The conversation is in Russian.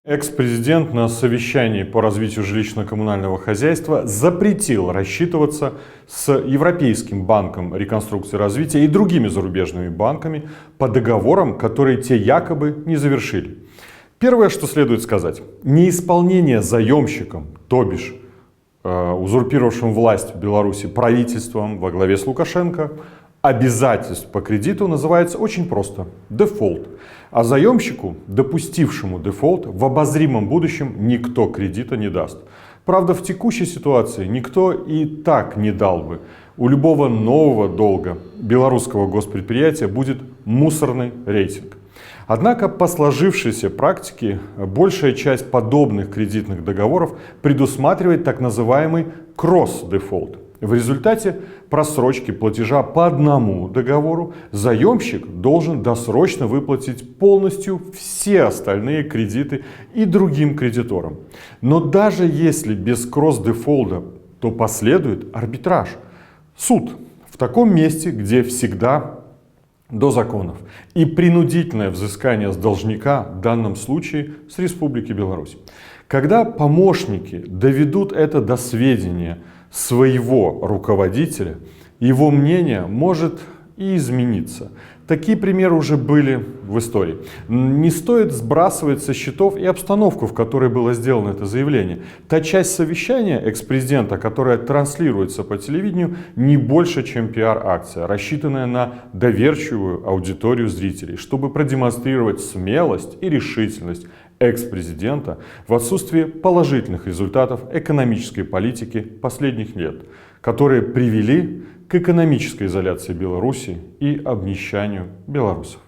Экс-президент на совещании по развитию жилищно-коммунального хозяйства запретил рассчитываться с Европейским банком реконструкции и развития и другими зарубежными банками по договорам, которые те якобы не завершили. Первое, что следует сказать: неисполнение заемщиком, то бишь узурпировавшим власть в Беларуси правительством во главе с Лукашенко, обязательств по кредиту называется очень просто – дефолт. А заемщику, допустившему дефолт, в обозримом будущем никто кредита не даст. Правда, в текущей ситуации никто и так не дал бы. У любого нового долга белорусского госпредприятия будет мусорный рейтинг. Однако по сложившейся практике большая часть подобных кредитных договоров предусматривает так называемый кросс-дефолт. В результате просрочки платежа по одному договору заемщик должен досрочно выплатить полностью все остальные кредиты и другим кредиторам. Но даже если без кросс-дефолта, то последует арбитраж, суд в таком месте, где всегда до законов, и принудительное взыскание с должника, в данном случае с Республики Беларусь. Когда помощники доведут это до сведения своего руководителя, его мнение может и измениться. Такие примеры уже были в истории. Не стоит сбрасывать со счетов и обстановку, в которой было сделано это заявление. Та часть совещания экс-президента, которая транслируется по телевидению, не больше, чем пиар-акция, рассчитанная на доверчивую аудиторию зрителей, чтобы продемонстрировать смелость и решительность экс-президента в отсутствии положительных результатов экономической политики последних лет, которые привели к экономической изоляции Беларуси и обнищанию белорусов.